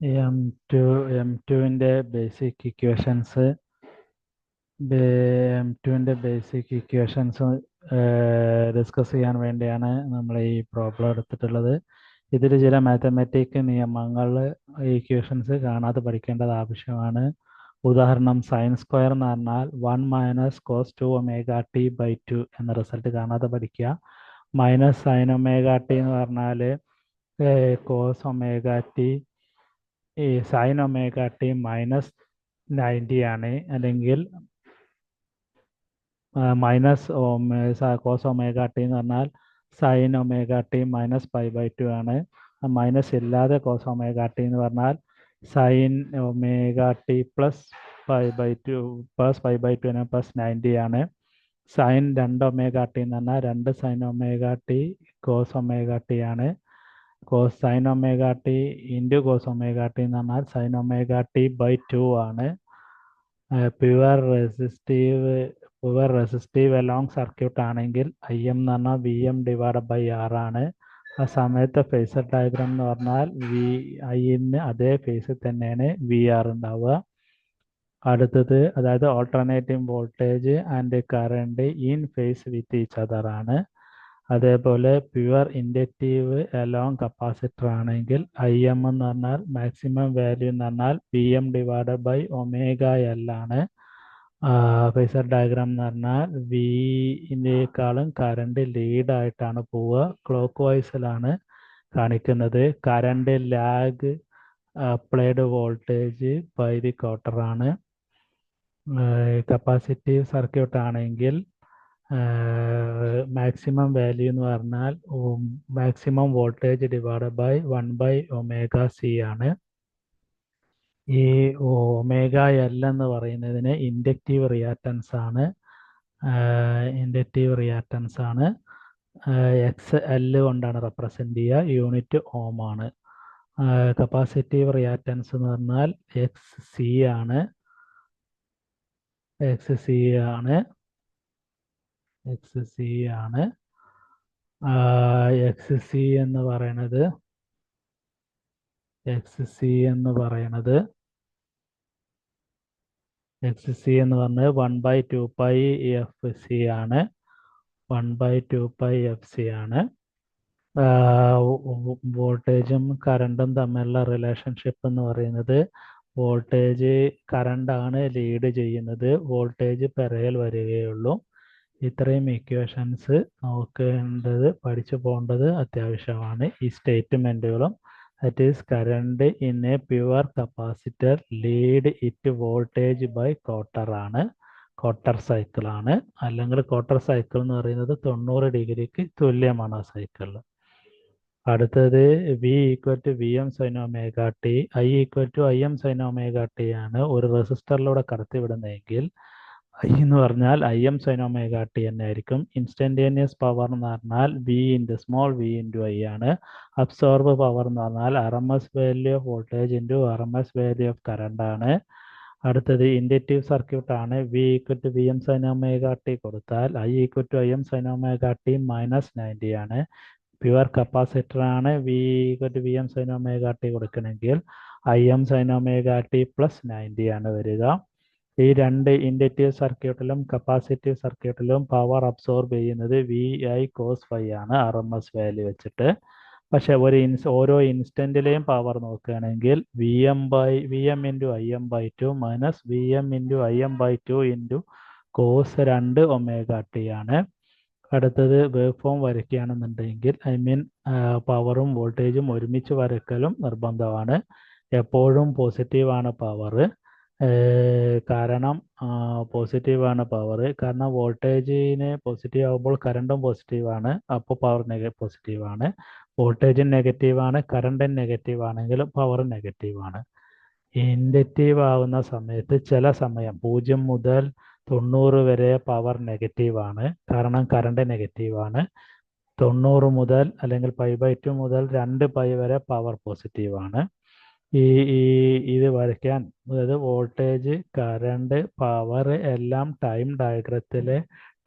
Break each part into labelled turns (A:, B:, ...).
A: M ടുവിൻ്റെ basic equations discuss ചെയ്യാൻ വേണ്ടിയാണ് നമ്മൾ ഈ പ്രോബ്ലം എടുത്തിട്ടുള്ളത്. ഇതിൽ ചില മാത്തമാറ്റിക് നിയമങ്ങൾ ഇക്വേഷൻസ് കാണാതെ പഠിക്കേണ്ടത് ആവശ്യമാണ്. ഉദാഹരണം സൈൻ സ്ക്വയർ എന്ന് പറഞ്ഞാൽ 1 - cos 2ωt/2 എന്ന റിസൾട്ട് കാണാതെ പഠിക്കുക. മൈനസ് സൈൻ ഒമേഗ ടി എന്ന് പറഞ്ഞാൽ cos omega t sine omega t -90 ആണ്. അല്ലെങ്കിൽ മൈനസ് കോസ് ഒമേഗ ടി എന്ന് പറഞ്ഞാൽ സൈൻ ഒമേഗ ടി -π/2 ആണ്. മൈനസ് ഇല്ലാതെ കോസ് ഒമേഗ ടി എന്ന് പറഞ്ഞാൽ സൈൻ ഒമേഗ ടി +π/2 +π/2 ആണ്. സൈൻ 2 ഒമേഗ ടി എന്ന് പറഞ്ഞാൽ 2 sine omega t cos omega t ആണ്. Sine omega t into cos omega t എന്ന് പറഞ്ഞാൽ സൈൻ ഒമേഗ ടി/2 ആണ്. പ്യുവർ റെസിസ്റ്റീവ് അലോങ് സർക്യൂട്ട് ആണെങ്കിൽ IM എന്ന് പറഞ്ഞാൽ VM/R ആണ്. ആ സമയത്ത് ഫേസർ ഡയഗ്രാം എന്ന് പറഞ്ഞാൽ IN അതേ ഫേസിൽ തന്നെയാണ് VR ഉണ്ടാവുക. അടുത്തത് അതായത് alternating voltage and current in phase with each other ആണ്. അതേപോലെ പ്യുവർ ഇൻഡക്റ്റീവ് അലോങ് കപ്പാസിറ്റർ ആണെങ്കിൽ IM എന്ന് പറഞ്ഞാൽ മാക്സിമം വാല്യൂ എന്ന് പറഞ്ഞാൽ VM/ωL ആണ്. ഫേസർ ഡയഗ്രാം എന്ന് പറഞ്ഞാൽ വിനേക്കാളും കറണ്ട് ലീഡായിട്ടാണ് പോവുക. ക്ലോക്ക് വൈസിലാണ് കാണിക്കുന്നത്. Current lag applied voltage by the quarter ആണ്. കപ്പാസിറ്റീവ് സർക്യൂട്ട് ആണെങ്കിൽ മാക്സിമം വാല്യൂ എന്ന് പറഞ്ഞാൽ മാക്സിമം വോൾട്ടേജ് / 1/ωc ആണ്. ഈ ωL എന്ന് പറയുന്നതിന് ഇൻഡക്റ്റീവ് റിയാക്റ്റൻസ് ആണ്. XL കൊണ്ടാണ് റെപ്രസെൻ്റ് ചെയ്യുക. യൂണിറ്റ് ഓം ആണ്. കപ്പാസിറ്റീവ് റിയാക്റ്റൻസ് എന്ന് പറഞ്ഞാൽ XC ആണ്. XC എന്ന് പറയുന്നത് XC എന്ന് പറഞ്ഞത് 1/2πfc ആണ്. 1/2πfc ആണ്. വോൾട്ടേജും കറണ്ടും തമ്മിലുള്ള റിലേഷൻഷിപ്പ് എന്ന് പറയുന്നത് വോൾട്ടേജ് കറണ്ടാണ് ലീഡ് ചെയ്യുന്നത്. വോൾട്ടേജ് പിറകിൽ വരികയുള്ളൂ. ഇത്രയും ഇക്വേഷൻസ് പഠിച്ചു പോകേണ്ടത് അത്യാവശ്യമാണ്. ഈ സ്റ്റേറ്റ്മെൻറ്റുകളും that is current in a pure capacitor lead it voltage by quarter ആണ്. ക്വാർട്ടർ സൈക്കിളാണ്. അല്ലെങ്കിൽ ക്വാർട്ടർ സൈക്കിൾ എന്ന് പറയുന്നത് 90 ഡിഗ്രിക്ക് തുല്യമാണ് ആ സൈക്കിളിൽ. അടുത്തത് V = VM sin ωt, I = IM sin ωt ആണ്. ഒരു റെസിസ്റ്ററിലൂടെ കടത്തിവിടുന്നതെങ്കിൽ I എന്ന് പറഞ്ഞാൽ IM sin ωt തന്നെ ആയിരിക്കും. ഇൻസ്റ്റന്റേനിയസ് പവർ എന്ന് പറഞ്ഞാൽ V × I ആണ്. അബ്സോർബ് പവർ എന്ന് പറഞ്ഞാൽ RMS value of voltage into RMS value of current ആണ്. അടുത്തത് ഇൻഡക്റ്റീവ് സർക്യൂട്ട് ആണ്. V = VM sin ωt കൊടുത്താൽ I = IM sin ωt -90 ആണ്. പ്യുവർ കപ്പാസിറ്റർ ആണ്. V = VM sin ωt കൊടുക്കണമെങ്കിൽ IM sin ωt +90 ആണ് വരിക. ഈ രണ്ട് ഇൻഡക്റ്റീവ് സർക്യൂട്ടിലും കപ്പാസിറ്റീവ് സർക്യൂട്ടിലും പവർ അബ്സോർബ് ചെയ്യുന്നത് VI cos φ ആണ് RMS വാല്യൂ വെച്ചിട്ട്. പക്ഷെ ഓരോ ഇൻസ്റ്റന്റിലെയും പവർ നോക്കുകയാണെങ്കിൽ VM × IM/2 VM × IM/2 cos 2 ωt ആണ്. അടുത്തത് വേവ് ഫോം വരയ്ക്കുകയാണെന്നുണ്ടെങ്കിൽ പവറും വോൾട്ടേജും ഒരുമിച്ച് വരയ്ക്കലും നിർബന്ധമാണ്. എപ്പോഴും പോസിറ്റീവാണ് പവർ. കാരണം വോൾട്ടേജിന് പോസിറ്റീവ് ആകുമ്പോൾ കറണ്ടും പോസിറ്റീവാണ്. അപ്പോൾ പവർ പോസിറ്റീവാണ്. വോൾട്ടേജും നെഗറ്റീവാണ്. കറണ്ടും നെഗറ്റീവ് ആണെങ്കിൽ പവർ നെഗറ്റീവാണ്. ഇൻഡക്റ്റീവ് ആവുന്ന സമയത്ത് ചില സമയം 0 മുതൽ 90 വരെ പവർ നെഗറ്റീവാണ്. കാരണം കറണ്ട് നെഗറ്റീവാണ്. 90 മുതൽ അല്ലെങ്കിൽ π/2 മുതൽ 2π വരെ പവർ പോസിറ്റീവാണ്. ഇത് വരയ്ക്കാൻ, അതായത് വോൾട്ടേജ്, കറണ്ട്, പവർ എല്ലാം ടൈം ഡയഗ്രത്തിലെ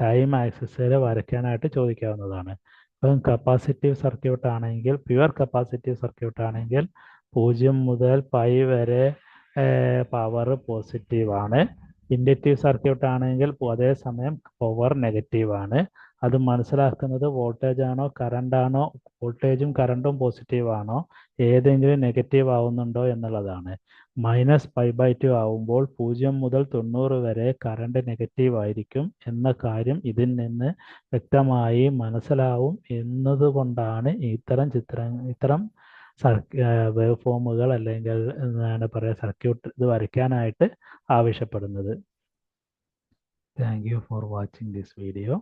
A: ടൈം ആക്സിസിൽ വരയ്ക്കാനായിട്ട് ചോദിക്കാവുന്നതാണ്. ഇപ്പം കപ്പാസിറ്റീവ് സർക്യൂട്ട് ആണെങ്കിൽ, പ്യുവർ കപ്പാസിറ്റീവ് സർക്യൂട്ട് ആണെങ്കിൽ 0 മുതൽ പൈ വരെ പവർ പോസിറ്റീവ് ആണ്. ഇൻഡക്റ്റീവ് സർക്യൂട്ട് ആണെങ്കിൽ അതേസമയം പവർ നെഗറ്റീവ് ആണ്. അത് മനസ്സിലാക്കുന്നത് വോൾട്ടേജ് ആണോ കറണ്ട് ആണോ, വോൾട്ടേജും കറണ്ടും പോസിറ്റീവ് ആണോ, ഏതെങ്കിലും നെഗറ്റീവ് ആവുന്നുണ്ടോ എന്നുള്ളതാണ്. -π/2 ആവുമ്പോൾ 0 മുതൽ 90 വരെ കറണ്ട് നെഗറ്റീവ് ആയിരിക്കും എന്ന കാര്യം ഇതിൽ നിന്ന് വ്യക്തമായി മനസ്സിലാവും എന്നതുകൊണ്ടാണ് ഇത്തരം വേവ് ഫോമുകൾ അല്ലെങ്കിൽ എന്താണ് പറയുക സർക്യൂട്ട് ഇത് വരയ്ക്കാനായിട്ട് ആവശ്യപ്പെടുന്നത്. Thank you for watching this video.